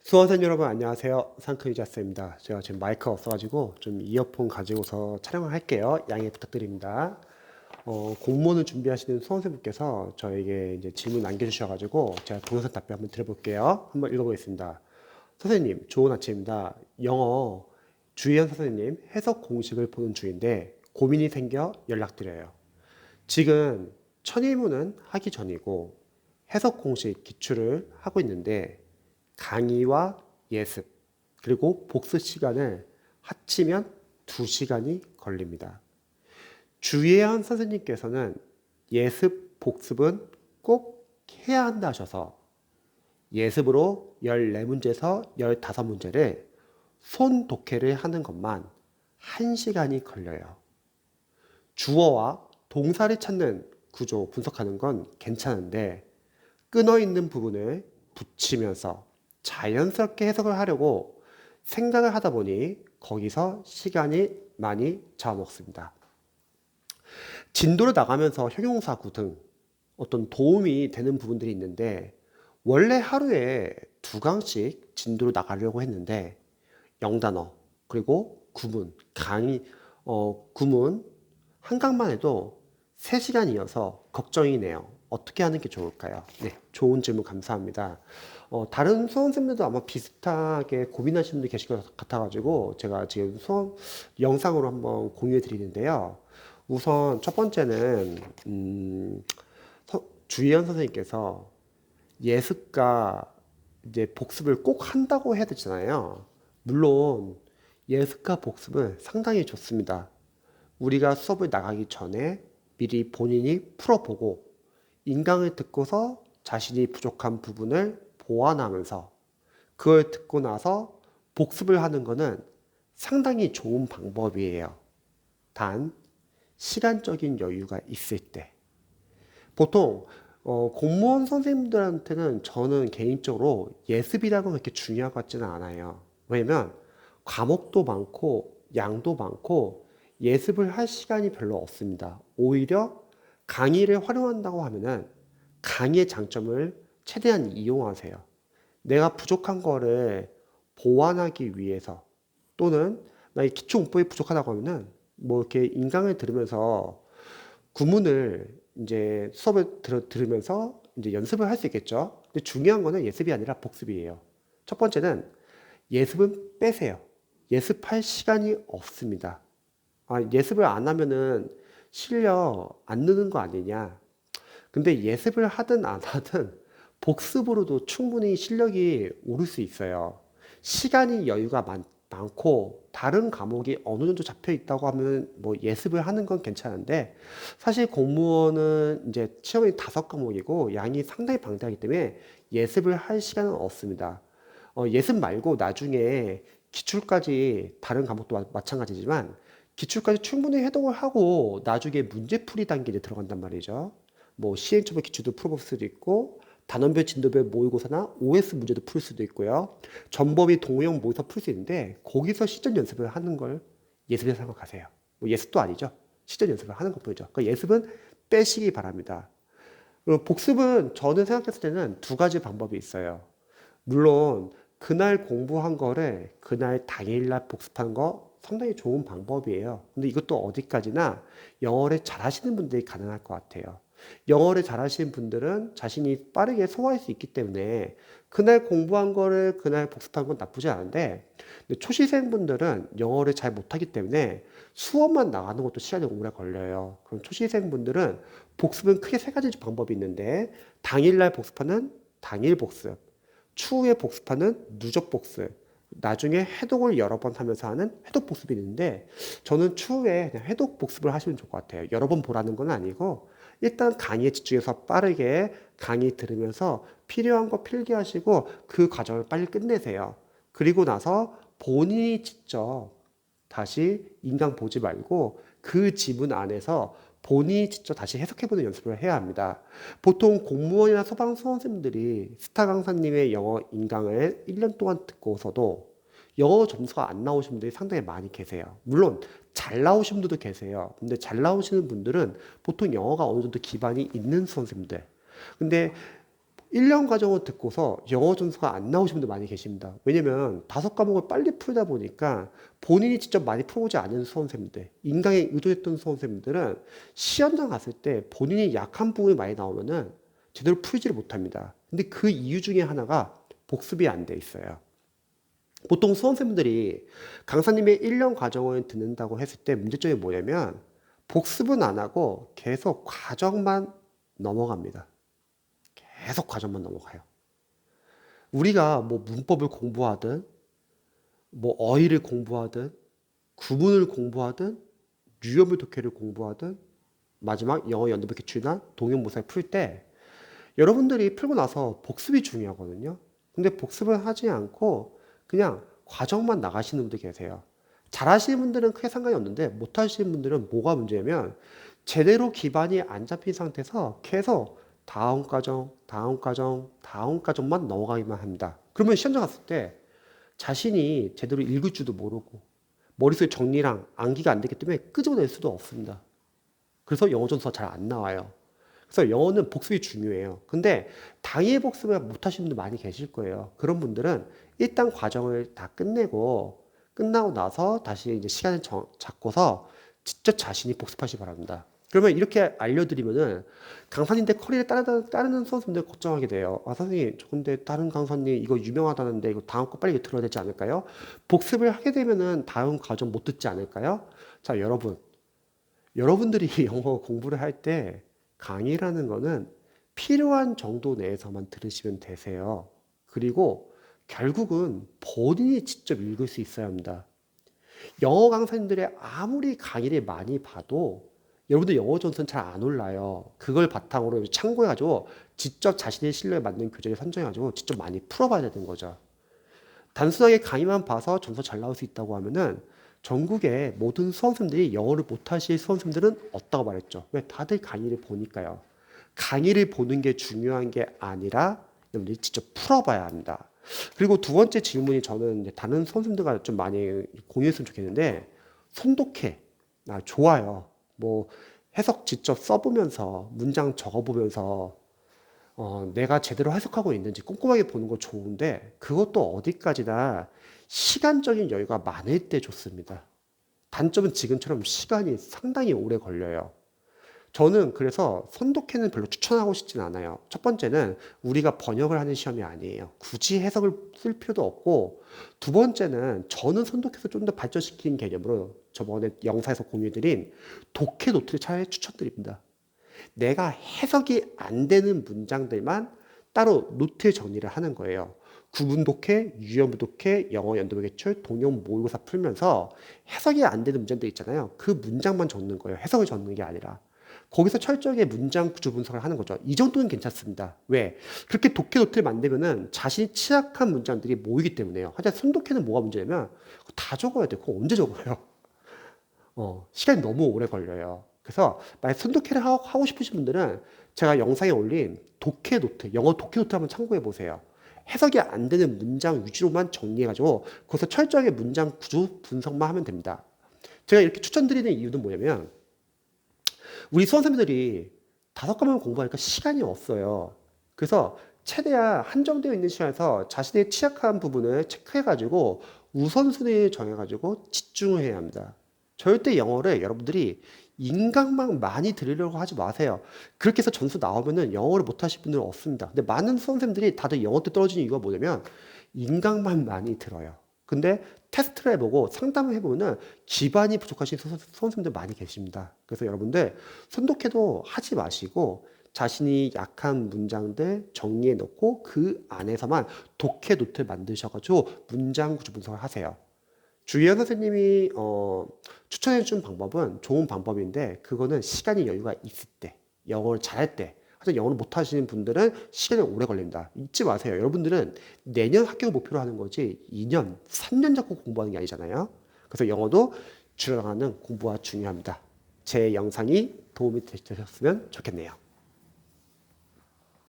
수험생 여러분 안녕하세요. 상크유자스입니다. 제가 지금 마이크가 없어가지고 좀 이어폰 가지고서 촬영을 할게요. 양해 부탁드립니다. 공모를 준비하시는 수험생분께서 저에게 이제 질문 남겨주셔가지고 제가 동영상 답변 한번 드려볼게요. 한번 읽어보겠습니다. 선생님, 좋은 아침입니다. 영어 주희연 선생님 해석 공식을 보는 중인데 고민이 생겨 연락드려요. 지금 천일문은 하기 전이고 해석 공식 기출을 하고 있는데 강의와 예습, 그리고 복습 시간을 합치면 2시간이 걸립니다. 주예한 선생님께서는 예습, 복습은 꼭 해야 한다 하셔서 예습으로 14문제에서 15문제를 손 독해를 하는 것만 1시간이 걸려요. 주어와 동사를 찾는 구조 분석하는 건 괜찮은데 끊어 있는 부분을 붙이면서 자연스럽게 해석을 하려고 생각을 하다 보니 거기서 시간이 많이 잡아먹습니다. 진도를 나가면서 형용사구 등 어떤 도움이 되는 부분들이 있는데 원래 하루에 2강씩 진도를 나가려고 했는데 영단어 그리고 구문 구문 한 강만 해도 3시간이어서 걱정이네요. 어떻게 하는 게 좋을까요? 네, 좋은 질문 감사합니다. 다른 수험생들도 아마 비슷하게 고민하시는 분들 계실 것 같아가지고 제가 지금 수험 영상으로 한번 공유해 드리는데요. 우선 첫 번째는 주희연 선생님께서 예습과 이제 복습을 꼭 한다고 해야 되잖아요. 물론 예습과 복습은 상당히 좋습니다. 우리가 수업을 나가기 전에 미리 본인이 풀어보고 인강을 듣고서 자신이 부족한 부분을 보완하면서 그걸 듣고 나서 복습을 하는 것은 상당히 좋은 방법이에요. 단, 시간적인 여유가 있을 때. 보통 공무원 선생님들한테는 저는 개인적으로 예습이라고 그렇게 중요한 것 같지는 않아요. 왜냐면 과목도 많고 양도 많고 예습을 할 시간이 별로 없습니다. 오히려 강의를 활용한다고 하면은 강의의 장점을 최대한 이용하세요. 내가 부족한 거를 보완하기 위해서 또는 나의 기초 문법이 부족하다고 하면은 뭐 이렇게 인강을 들으면서 구문을 이제 수업을 들으면서 이제 연습을 할 수 있겠죠. 근데 중요한 거는 예습이 아니라 복습이에요. 첫 번째는 예습은 빼세요. 예습할 시간이 없습니다. 예습을 안 하면은 실력 안 느는 거 아니냐. 근데 예습을 하든 안 하든 복습으로도 충분히 실력이 오를 수 있어요. 시간이 여유가 많고 다른 과목이 어느 정도 잡혀 있다고 하면 뭐 예습을 하는 건 괜찮은데 사실 공무원은 이제 시험이 5과목이고 양이 상당히 방대하기 때문에 예습을 할 시간은 없습니다. 예습 말고 나중에 기출까지 다른 과목도 마찬가지지만 기출까지 충분히 해독을 하고 나중에 문제풀이 단계에 들어간단 말이죠. 뭐 시행착오 기출도 풀어볼 수도 있고 단원별 진도별 모의고사나 OS 문제도 풀 수도 있고요. 전범위 동호형 모의고사 풀 수 있는데 거기서 시전 연습을 하는 걸 예습에 생각하세요. 뭐 예습도 아니죠. 시전 연습을 하는 것뿐이죠. 그 예습은 빼시기 바랍니다. 그리고 복습은 저는 생각했을 때는 2가지 방법이 있어요. 물론 그날 공부한 거를 그날 당일날 복습하는 거 상당히 좋은 방법이에요. 근데 이것도 어디까지나 영어를 잘하시는 분들이 가능할 것 같아요. 영어를 잘하시는 분들은 자신이 빠르게 소화할 수 있기 때문에 그날 공부한 거를 그날 복습한 건 나쁘지 않은데 근데 초시생 분들은 영어를 잘 못하기 때문에 수업만 나가는 것도 시간이 오래 걸려요. 그럼 초시생 분들은 복습은 크게 3가지 방법이 있는데 당일날 복습하는 당일 복습, 추후에 복습하는 누적 복습, 나중에 해독을 여러 번 하면서 하는 해독 복습이 있는데 저는 추후에 그냥 해독 복습을 하시면 좋을 것 같아요. 여러 번 보라는 건 아니고 일단 강의에 집중해서 빠르게 강의 들으면서 필요한 거 필기하시고 그 과정을 빨리 끝내세요. 그리고 나서 본인이 직접 다시 인강 보지 말고 그 지문 안에서 본인이 직접 다시 해석해보는 연습을 해야 합니다. 보통 공무원이나 소방수험생들이 스타 강사님의 영어 인강을 1년 동안 듣고서도 영어 점수가 안 나오신 분들이 상당히 많이 계세요. 물론 잘 나오신 분들도 계세요. 근데 잘 나오시는 분들은 보통 영어가 어느 정도 기반이 있는 수험생들. 근데 1년 과정을 듣고서 영어 점수가 안 나오신 분들 많이 계십니다. 왜냐면 5과목을 빨리 풀다 보니까 본인이 직접 많이 풀어보지 않은 수험생들, 인강에 의존했던 수험생들은 시험장 갔을 때 본인이 약한 부분이 많이 나오면은 제대로 풀지를 못합니다. 근데 그 이유 중에 하나가 복습이 안 돼 있어요. 보통 수험생들이 강사님의 1년 과정을 듣는다고 했을 때 문제점이 뭐냐면 복습은 안 하고 계속 과정만 넘어갑니다. 계속 과정만 넘어가요. 우리가 뭐 문법을 공부하든 뭐 어휘를 공부하든 구문을 공부하든 유형물 독해를 공부하든 마지막 영어 연도별 기출이나 동형모사를 풀 때 여러분들이 풀고 나서 복습이 중요하거든요. 근데 복습을 하지 않고 그냥 과정만 나가시는 분들 계세요. 잘하시는 분들은 크게 상관이 없는데 못하시는 분들은 뭐가 문제냐면 제대로 기반이 안 잡힌 상태에서 계속 다음 과정, 다음 과정, 다음 과정만 넘어가기만 합니다. 그러면 시험장 갔을 때 자신이 제대로 읽을 줄도 모르고 머릿속에 정리랑 암기가 안 되기 때문에 끄집어낼 수도 없습니다. 그래서 영어 점수가 잘 안 나와요. 그래서 영어는 복습이 중요해요. 근데 당일 복습을 못 하시는 분들 많이 계실 거예요. 그런 분들은 일단 과정을 다 끝나고 나서 다시 이제 시간을 잡고서 직접 자신이 복습하시기 바랍니다. 그러면 이렇게 알려드리면은 강사님들 커리를 따르는 선생님들 걱정하게 돼요. 아, 선생님, 저 근데 다른 강사님 이거 유명하다는데 이거 다음 거 빨리 들어야 되지 않을까요? 복습을 하게 되면은 다음 과정 못 듣지 않을까요? 자, 여러분들이 영어 공부를 할 때 강의라는 거는 필요한 정도 내에서만 들으시면 되세요. 그리고 결국은 본인이 직접 읽을 수 있어야 합니다. 영어 강사님들의 아무리 강의를 많이 봐도 여러분들 영어 점수는 잘 안 올라요. 그걸 바탕으로 참고해가지고 직접 자신의 실력에 맞는 교재를 선정해가지고 직접 많이 풀어봐야 되는 거죠. 단순하게 강의만 봐서 점수 잘 나올 수 있다고 하면은 전국의 모든 수험생들이 영어를 못하실 수험생들은 없다고 말했죠. 왜? 다들 강의를 보니까요. 강의를 보는 게 중요한 게 아니라 여러분들이 직접 풀어봐야 합니다. 그리고 두 번째 질문이 저는 이제 다른 수험생들과 좀 많이 공유했으면 좋겠는데 손독해. 아, 좋아요. 뭐 해석 직접 써보면서 문장 적어보면서 내가 제대로 해석하고 있는지 꼼꼼하게 보는 거 좋은데 그것도 어디까지나 시간적인 여유가 많을 때 좋습니다. 단점은 지금처럼 시간이 상당히 오래 걸려요. 저는 그래서 손독해는 별로 추천하고 싶진 않아요. 첫 번째는 우리가 번역을 하는 시험이 아니에요. 굳이 해석을 쓸 필요도 없고, 두 번째는 저는 손독해서 좀 더 발전시킨 개념으로 저번에 영상에서 공유해드린 독해 노트를 차라리 추천드립니다. 내가 해석이 안 되는 문장들만 따로 노트에 정리를 하는 거예요. 구분 독해, 유형 독해, 영어 연도별 기출, 동형 모의고사 풀면서 해석이 안 되는 문장들 있잖아요. 그 문장만 적는 거예요. 해석을 적는 게 아니라. 거기서 철저하게 문장 구조 분석을 하는 거죠. 이 정도는 괜찮습니다. 왜? 그렇게 독해 노트를 만들면은 자신이 취약한 문장들이 모이기 때문에요. 하지만 손독해는 뭐가 문제냐면 다 적어야 돼. 그거 언제 적어요? 시간이 너무 오래 걸려요. 그래서 만약 손독해를 하고 싶으신 분들은 제가 영상에 올린 독해 노트, 영어 독해 노트 한번 참고해 보세요. 해석이 안 되는 문장 위주로만 정리해가지고 거기서 철저하게 문장 구조 분석만 하면 됩니다. 제가 이렇게 추천드리는 이유는 뭐냐면 우리 수험생들이 5과목을 공부하니까 시간이 없어요. 그래서 최대한 한정되어 있는 시간에서 자신의 취약한 부분을 체크해가지고 우선순위를 정해가지고 집중을 해야 합니다. 절대 영어를 여러분들이 인강만 많이 들으려고 하지 마세요. 그렇게 해서 점수 나오면은 영어를 못하실 분들은 없습니다. 근데 많은 수험생들이 다들 영어 때 떨어지는 이유가 뭐냐면 인강만 많이 들어요. 근데 테스트를 해보고 상담을 해보면은 기반이 부족하신 수험생들 많이 계십니다. 그래서 여러분들 손독해도 하지 마시고 자신이 약한 문장들 정리해 놓고 그 안에서만 독해 노트를 만드셔가지고 문장 구조 분석을 하세요. 주희연 선생님이 추천해 준 방법은 좋은 방법인데 그거는 시간이 여유가 있을 때 영어를 잘할 때 하여튼 영어를 못하시는 분들은 시간이 오래 걸립니다. 잊지 마세요. 여러분들은 내년 합격을 목표로 하는 거지 2년, 3년 잡고 공부하는 게 아니잖아요. 그래서 영어도 줄여나가는 공부가 중요합니다. 제 영상이 도움이 되셨으면 좋겠네요.